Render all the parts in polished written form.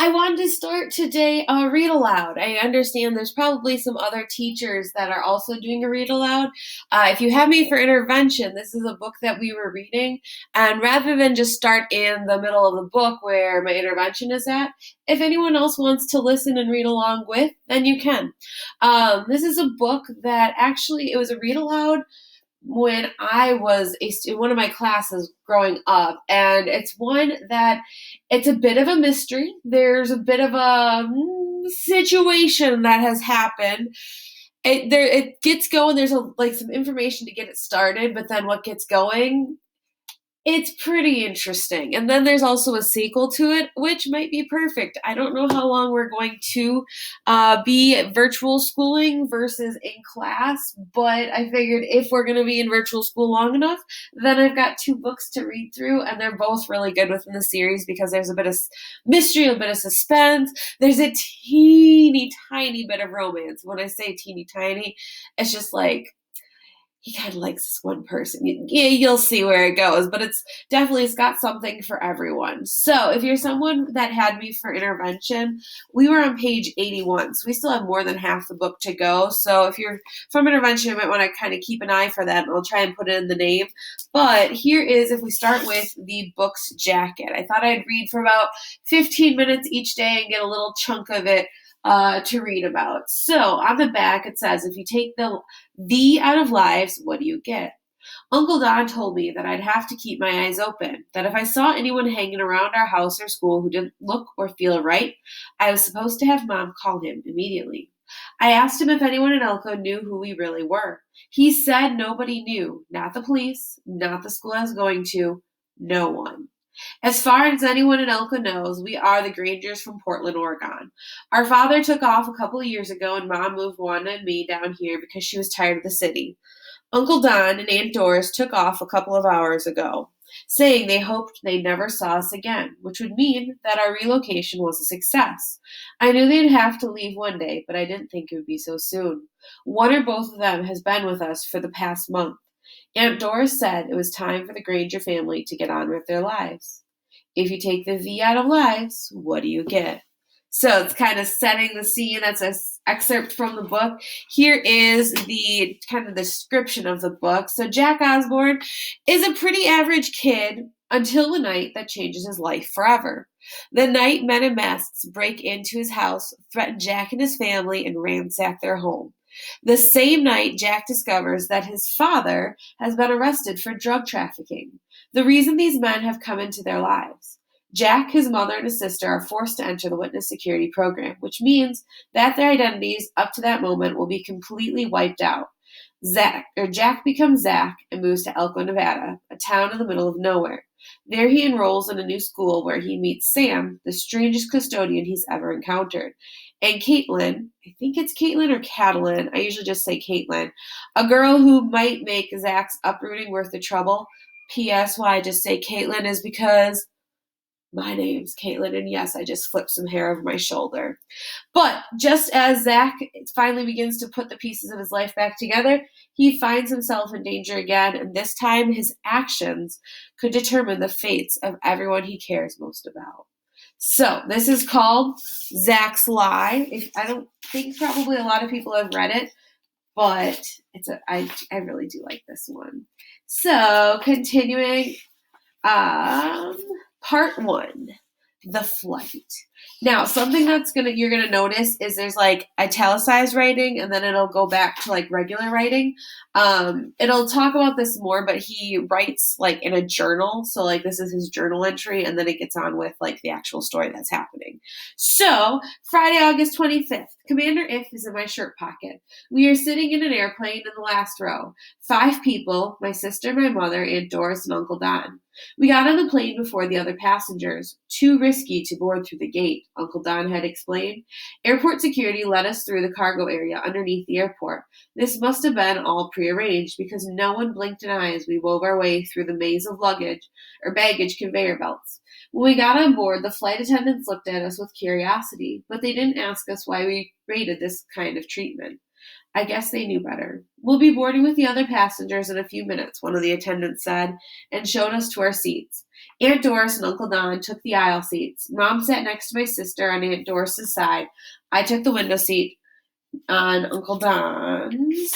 I wanted to start today a read aloud. I understand there's probably some other teachers that are also doing a read aloud. If you have me for intervention, this is a book that we were reading. And rather than just start in the middle of the book where my intervention is at, if anyone else wants to listen and read along with, then you can. This is a book that actually, it was a read aloud when I was in one of my classes growing up, and it's one that it's a bit of a mystery. There's a bit of a situation that has happened. It gets going. There's some information to get it started, but then what gets going, it's pretty interesting. And then there's also a sequel to it, which might be perfect. I don't know how long we're going to be virtual schooling versus in class, but I figured if we're going to be in virtual school long enough, then I've got two books to read through, and they're both really good within the series because there's a bit of mystery, a bit of suspense. There's a teeny tiny bit of romance. When I say teeny tiny, it's just like, he kind of likes this one person. Yeah, you'll see where it goes, but it's got something for everyone. So if you're someone that had me for intervention, we were on page 81, so we still have more than half the book to go. So if you're from intervention, you might want to kind of keep an eye for that, and I'll try and put it in the name. But here is, if we start with the book's jacket, I thought I'd read for about 15 minutes each day and get a little chunk of it to read about. So on the back, it says, if you take the V out of lives, what do you get? Uncle Don told me that I'd have to keep my eyes open, that if I saw anyone hanging around our house or school who didn't look or feel right, I was supposed to have Mom call him immediately. I asked him if anyone in Elko knew who we really were. He said nobody knew, not the police, not the school I was going to, no one. As far as anyone in Elko knows, we are the Grangers from Portland, Oregon. Our father took off a couple of years ago, and Mom moved Wanda and me down here because she was tired of the city. Uncle Don and Aunt Doris took off a couple of hours ago, saying they hoped they never saw us again, which would mean that our relocation was a success. I knew they'd have to leave one day, but I didn't think it would be so soon. One or both of them has been with us for the past month. Aunt Doris said it was time for the Granger family to get on with their lives. If you take the V out of lives, what do you get? So it's kind of setting the scene. That's an excerpt from the book. Here is the kind of description of the book. So Jack Osborne is a pretty average kid until the night that changes his life forever. The night men in masks break into his house, threaten Jack and his family, and ransack their home. The same night, Jack discovers that his father has been arrested for drug trafficking. The reason these men have come into their lives. Jack, his mother, and his sister are forced to enter the witness security program, which means that their identities up to that moment will be completely wiped out. Jack becomes Zach and moves to Elko, Nevada, a town in the middle of nowhere. There he enrolls in a new school where he meets Sam, the strangest custodian he's ever encountered. And Caitlin, I think it's Caitlin or Catalin, I usually just say Caitlin, a girl who might make Zach's uprooting worth the trouble. P.S. Why I just say Caitlin is because my name's Caitlin, and yes, I just flipped some hair over my shoulder. But just as Zach finally begins to put the pieces of his life back together, he finds himself in danger again, and this time his actions could determine the fates of everyone he cares most about. So this is called Zach's Lie. I don't think probably a lot of people have read it, but I really do like this one. So continuing, part 1, the flight. Now, something you're gonna notice is there's like italicized writing, and then it'll go back to like regular writing. It'll talk about this more, but he writes like in a journal, so like this is his journal entry, and then it gets on with like the actual story that's happening. So Friday, August 25th, Commander If is in my shirt pocket. We are sitting in an airplane in the last row. 5 people: my sister, my mother, Aunt Doris, and Uncle Don. We got on the plane before the other passengers. Too risky to board through the gate, Uncle Don had explained. Airport security led us through the cargo area underneath the airport. This must have been all prearranged because no one blinked an eye as we wove our way through the maze of baggage conveyor belts. When we got on board, the flight attendants looked at us with curiosity, but they didn't ask us why we rated this kind of treatment. I guess they knew better. We'll be boarding with the other passengers in a few minutes, one of the attendants said, and showed us to our seats. Aunt Doris and Uncle Don took the aisle seats. Mom sat next to my sister on Aunt Doris's side. I took the window seat on Uncle Don's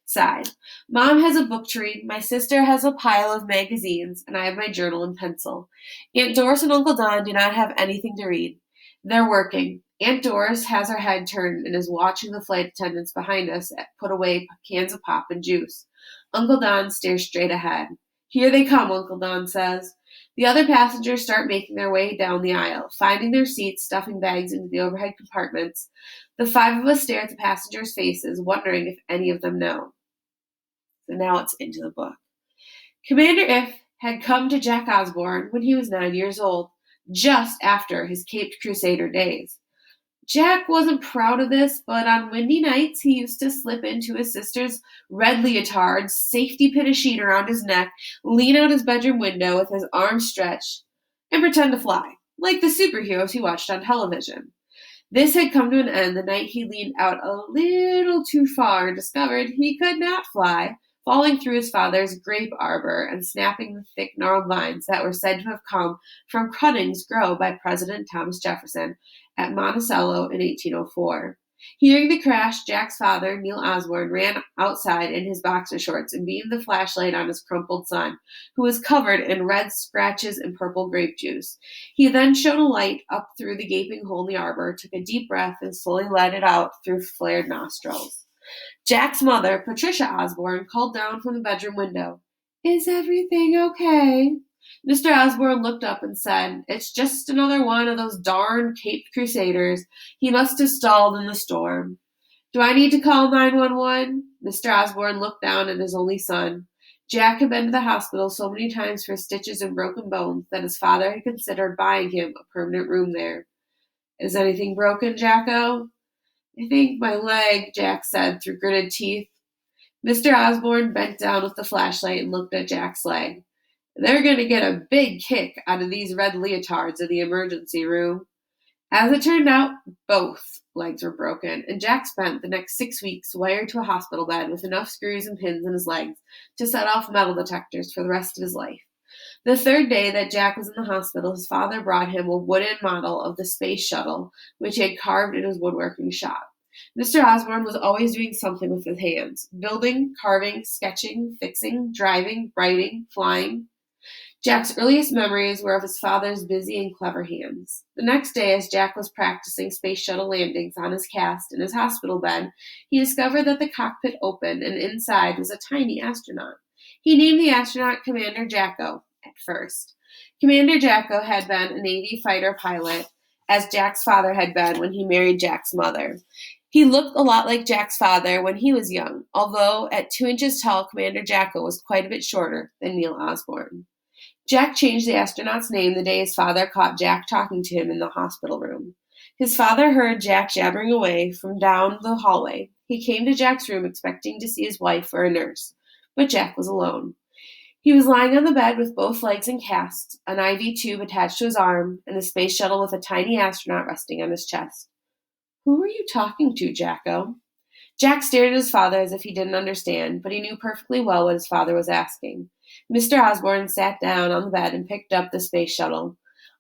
side. Mom has a book to read, my sister has a pile of magazines, and I have my journal and pencil. Aunt Doris and Uncle Don do not have anything to read. They're working. Aunt Doris has her head turned and is watching the flight attendants behind us put away cans of pop and juice. Uncle Don stares straight ahead. Here they come, Uncle Don says. The other passengers start making their way down the aisle, finding their seats, stuffing bags into the overhead compartments. The five of us stare at the passengers' faces, wondering if any of them know. So now it's into the book. Commander If had come to Jack Osborne when he was 9 years old, just after his Caped Crusader days. Jack wasn't proud of this, but on windy nights he used to slip into his sister's red leotard, safety pin a sheet around his neck, lean out his bedroom window with his arms stretched, and pretend to fly, like the superheroes he watched on television. This had come to an end the night he leaned out a little too far and discovered he could not fly, falling through his father's grape arbor and snapping the thick gnarled vines that were said to have come from cuttings grown by President Thomas Jefferson at Monticello in 1804. Hearing the crash, Jack's father, Neil Osborne, ran outside in his boxer shorts and beamed the flashlight on his crumpled son, who was covered in red scratches and purple grape juice. He then shone a light up through the gaping hole in the arbor, took a deep breath, and slowly let it out through flared nostrils. Jack's mother, Patricia Osborne, called down from the bedroom window, "Is everything okay?" Mr. Osborne looked up and said, "It's just another one of those darn Caped Crusaders. He must have stalled in the storm." "Do I need to call 911?" Mr. Osborne looked down at his only son. Jack had been to the hospital so many times for stitches and broken bones that his father had considered buying him a permanent room there. "Is anything broken, Jacko?" "I think my leg," Jack said through gritted teeth. Mr. Osborne bent down with the flashlight and looked at Jack's leg. "They're going to get a big kick out of these red leotards in the emergency room." As it turned out, both legs were broken, and Jack spent the next 6 weeks wired to a hospital bed with enough screws and pins in his legs to set off metal detectors for the rest of his life. The third day that Jack was in the hospital, his father brought him a wooden model of the space shuttle, which he had carved in his woodworking shop. Mr. Osborne was always doing something with his hands: building, carving, sketching, fixing, driving, writing, flying. Jack's earliest memories were of his father's busy and clever hands. The next day, as Jack was practicing space shuttle landings on his cast in his hospital bed, he discovered that the cockpit opened and inside was a tiny astronaut. He named the astronaut Commander Jacko at first. Commander Jacko had been a Navy fighter pilot, as Jack's father had been when he married Jack's mother. He looked a lot like Jack's father when he was young, although at 2 inches tall, Commander Jacko was quite a bit shorter than Neil Osborne. Jack changed the astronaut's name the day his father caught Jack talking to him in the hospital room. His father heard Jack jabbering away from down the hallway. He came to Jack's room expecting to see his wife or a nurse, but Jack was alone. He was lying on the bed with both legs in casts, an IV tube attached to his arm, and the space shuttle with a tiny astronaut resting on his chest. "Who were you talking to, Jacko?" Jack stared at his father as if he didn't understand, but he knew perfectly well what his father was asking. Mr. Osborne sat down on the bed and picked up the space shuttle.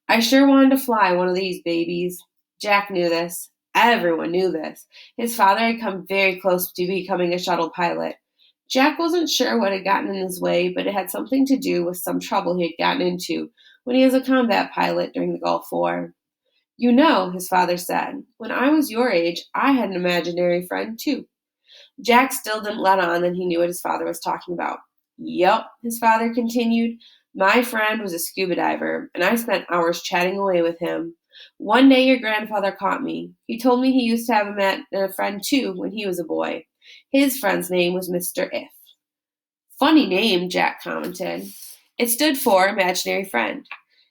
"I sure wanted to fly one of these babies." Jack knew this. Everyone knew this. His father had come very close to becoming a shuttle pilot. Jack wasn't sure what had gotten in his way, but it had something to do with some trouble he had gotten into when he was a combat pilot during the Gulf War. "You know," his father said, "when I was your age, I had an imaginary friend, too." Jack still didn't let on that he knew what his father was talking about. "Yup," his father continued. "My friend was a scuba diver, and I spent hours chatting away with him. One day your grandfather caught me. He told me he used to have a friend, too, when he was a boy. His friend's name was Mr. If." "Funny name," Jack commented. "It stood for imaginary friend.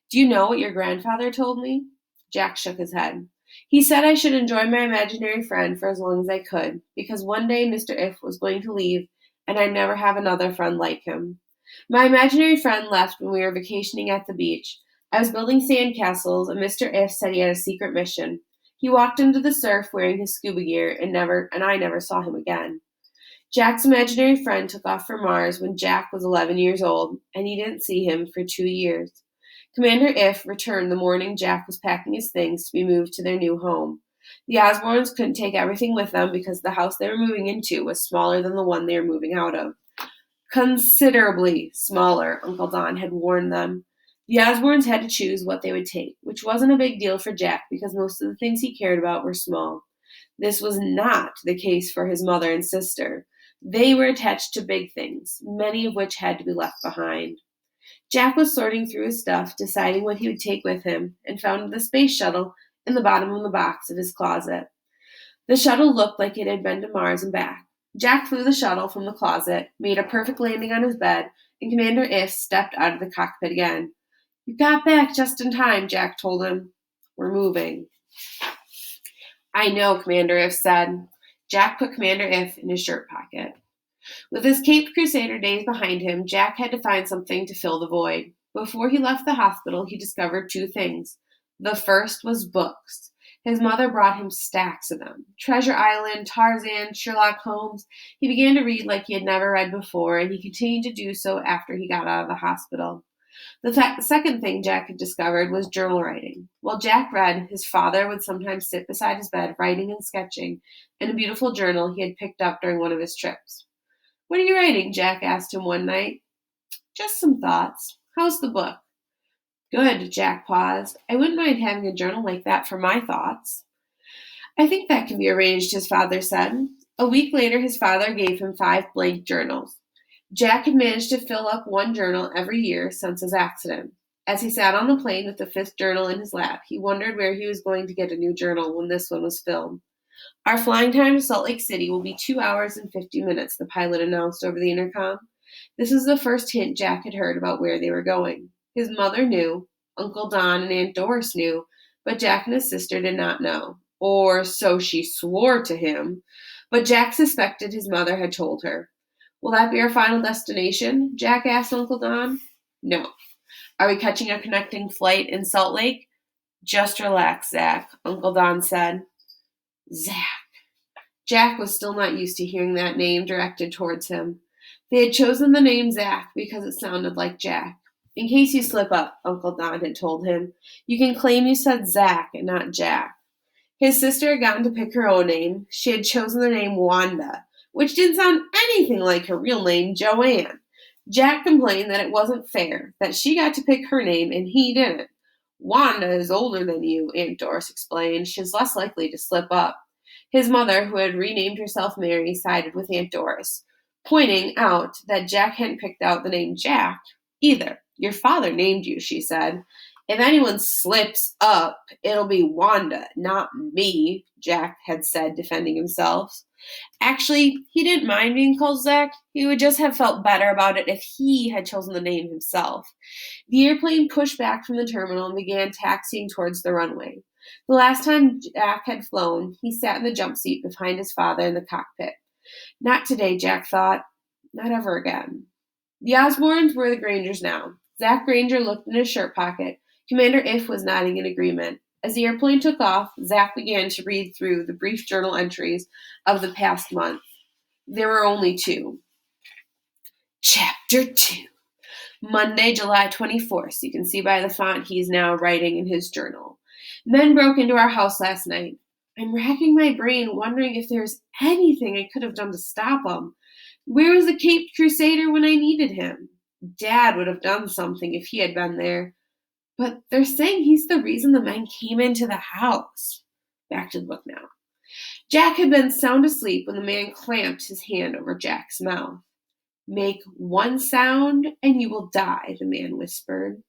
Do you know what your grandfather told me?" Jack shook his head. "He said I should enjoy my imaginary friend for as long as I could, because one day Mr. If was going to leave, and I'd never have another friend like him. My imaginary friend left when we were vacationing at the beach. I was building sandcastles, and Mr. If said he had a secret mission. He walked into the surf wearing his scuba gear and I never saw him again. Jack's imaginary friend took off for Mars when Jack was 11 years old, and he didn't see him for 2 years. Commander If returned the morning Jack was packing his things to be moved to their new home. The Osborns couldn't take everything with them because the house they were moving into was smaller than the one they were moving out of. Considerably smaller, Uncle Don had warned them. The Osborns had to choose what they would take, which wasn't a big deal for Jack because most of the things he cared about were small. This was not the case for his mother and sister. They were attached to big things, many of which had to be left behind. Jack was sorting through his stuff, deciding what he would take with him, and found the space shuttle in the bottom of the box of his closet. The shuttle looked like it had been to Mars and back. Jack flew the shuttle from the closet, made a perfect landing on his bed, and Commander If stepped out of the cockpit again. "You got back just in time," Jack told him. "We're moving." "I know," Commander If said. Jack put Commander If in his shirt pocket. With his Caped Crusader days behind him, Jack had to find something to fill the void. Before he left the hospital, he discovered two things. The first was books. His mother brought him stacks of them. Treasure Island, Tarzan, Sherlock Holmes. He began to read like he had never read before, and he continued to do so after he got out of the hospital. The second thing Jack had discovered was journal writing. While Jack read, his father would sometimes sit beside his bed writing and sketching in a beautiful journal he had picked up during one of his trips. "What are you writing?" Jack asked him one night. "Just some thoughts. How's the book?" "Good." Jack paused. "I wouldn't mind having a journal like that for my thoughts." "I think that can be arranged," his father said. A week later, his father gave him 5 blank journals. Jack had managed to fill up one journal every year since his accident. As he sat on the plane with the 5th journal in his lap, he wondered where he was going to get a new journal when this one was filled. "Our flying time to Salt Lake City will be 2 hours and 50 minutes, the pilot announced over the intercom. This was the first hint Jack had heard about where they were going. His mother knew, Uncle Don and Aunt Doris knew, but Jack and his sister did not know. Or so she swore to him. But Jack suspected his mother had told her. "Will that be our final destination?" Jack asked Uncle Don. "No." "Are we catching a connecting flight in Salt Lake?" "Just relax, Zach," Uncle Don said. Zach. Jack was still not used to hearing that name directed towards him. They had chosen the name Zach because it sounded like Jack. "In case you slip up," Uncle Don had told him, "you can claim you said Zach and not Jack." His sister had gotten to pick her own name. She had chosen the name Wanda, which didn't sound anything like her real name, Joanne. Jack complained that it wasn't fair, that she got to pick her name and he didn't. "Wanda is older than you," Aunt Doris explained. "She's less likely to slip up." His mother, who had renamed herself Mary, sided with Aunt Doris, pointing out that Jack hadn't picked out the name Jack either. "Your father named you," she said. "If anyone slips up, it'll be Wanda, not me," Jack had said, defending himself. Actually, he didn't mind being called Zach. He would just have felt better about it if he had chosen the name himself. The airplane pushed back from the terminal and began taxiing towards the runway. The last time Jack had flown, he sat in the jump seat behind his father in the cockpit. Not today, Jack thought. Not ever again. The Osborns were the Grangers now. Zach Granger looked in his shirt pocket. Commander If was nodding in agreement. As the airplane took off, Zach began to read through the brief journal entries of the past month. There were only 2. Chapter 2. Monday, July 24th. You can see by the font he's now writing in his journal. "Men broke into our house last night. I'm racking my brain wondering if there's anything I could have done to stop them. Where was the Caped Crusader when I needed him? Dad would have done something if he had been there. But they're saying he's the reason the men came into the house." Back to the book now. Jack had been sound asleep when the man clamped his hand over Jack's mouth. "Make one sound and you will die," the man whispered.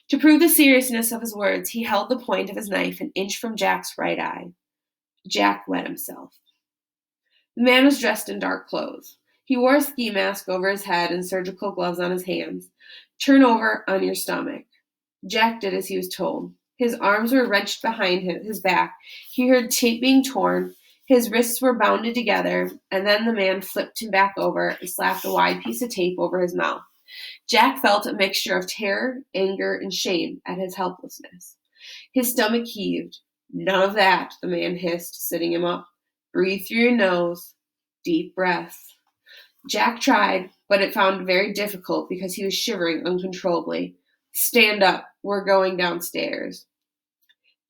To prove the seriousness of his words, he held the point of his knife an inch from Jack's right eye. Jack wet himself. The man was dressed in dark clothes. He wore a ski mask over his head and surgical gloves on his hands. "Turn over on your stomach." Jack did as he was told. His arms were wrenched behind his back. He heard tape being torn. His wrists were bounded together, and then the man flipped him back over and slapped a wide piece of tape over his mouth. Jack felt a mixture of terror, anger, and shame at his helplessness. His stomach heaved. None of that, the man hissed, sitting him up. Breathe through your nose. Deep breaths. Jack tried, but it found very difficult because he was shivering uncontrollably. Stand up. We're going downstairs.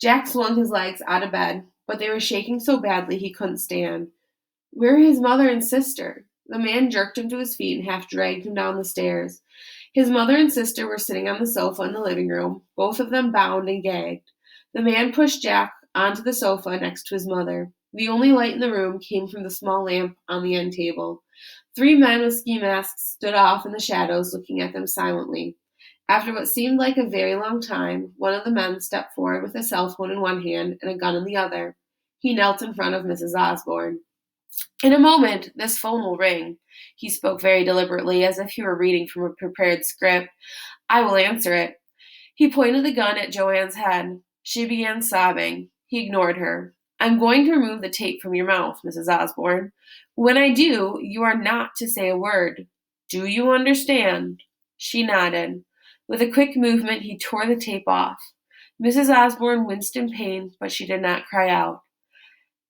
Jack swung his legs out of bed, but they were shaking so badly he couldn't stand. Where are his mother and sister? The man jerked him to his feet and half dragged him down the stairs. His mother and sister were sitting on the sofa in the living room, both of them bound and gagged. The man pushed Jack onto the sofa next to his mother. The only light in the room came from the small lamp on the end table. 3 men with ski masks stood off in the shadows, looking at them silently. After what seemed like a very long time, one of the men stepped forward with a cell phone in one hand and a gun in the other. He knelt in front of Mrs. Osborne. In a moment, this phone will ring. He spoke very deliberately, as if he were reading from a prepared script. I will answer it. He pointed the gun at Joanne's head. She began sobbing. He ignored her. I'm going to remove the tape from your mouth, Mrs. Osborne. When I do, you are not to say a word. Do you understand? She nodded. With a quick movement, he tore the tape off. Mrs. Osborne winced in pain, but she did not cry out.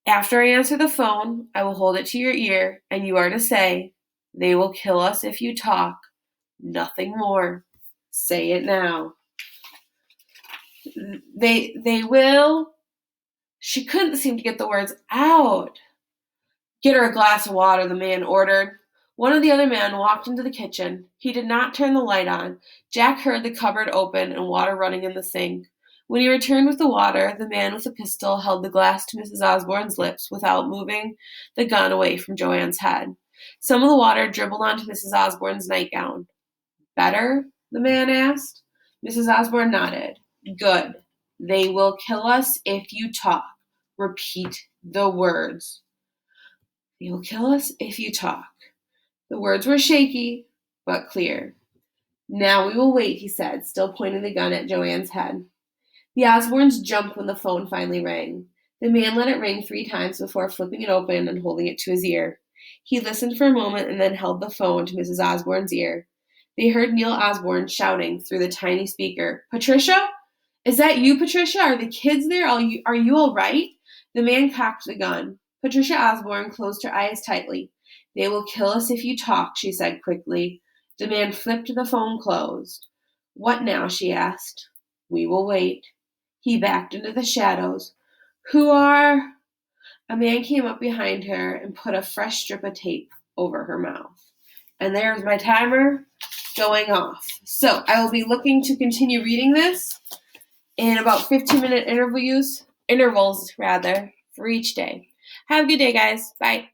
After I answer the phone, I will hold it to your ear, and you are to say, they will kill us if you talk. Nothing more. Say it now. They will. She couldn't seem to get the words out. Get her a glass of water, the man ordered. One of the other men walked into the kitchen. He did not turn the light on. Jack heard the cupboard open and water running in the sink. When he returned with the water, the man with the pistol held the glass to Mrs. Osborne's lips without moving the gun away from Joanne's head. Some of the water dribbled onto Mrs. Osborne's nightgown. Better? The man asked. Mrs. Osborne nodded. Good. They will kill us if you talk. Repeat the words. They will kill us if you talk. The words were shaky, but clear. Now we will wait, he said, still pointing the gun at Joanne's head. The Osbornes jumped when the phone finally rang. The man let it ring 3 times before flipping it open and holding it to his ear. He listened for a moment and then held the phone to Mrs. Osborne's ear. They heard Neil Osborne shouting through the tiny speaker, Patricia? Is that you, Patricia? Are the kids there? Are you all right? The man cocked the gun. Patricia Osborne closed her eyes tightly. They will kill us if you talk, she said quickly. The man flipped the phone closed. What now? She asked. We will wait. He backed into the shadows. Who are? A man came up behind her and put a fresh strip of tape over her mouth. And there's my timer going off. So I will be looking to continue reading this in about 15-minute intervals for each day. Have a good day, guys. Bye.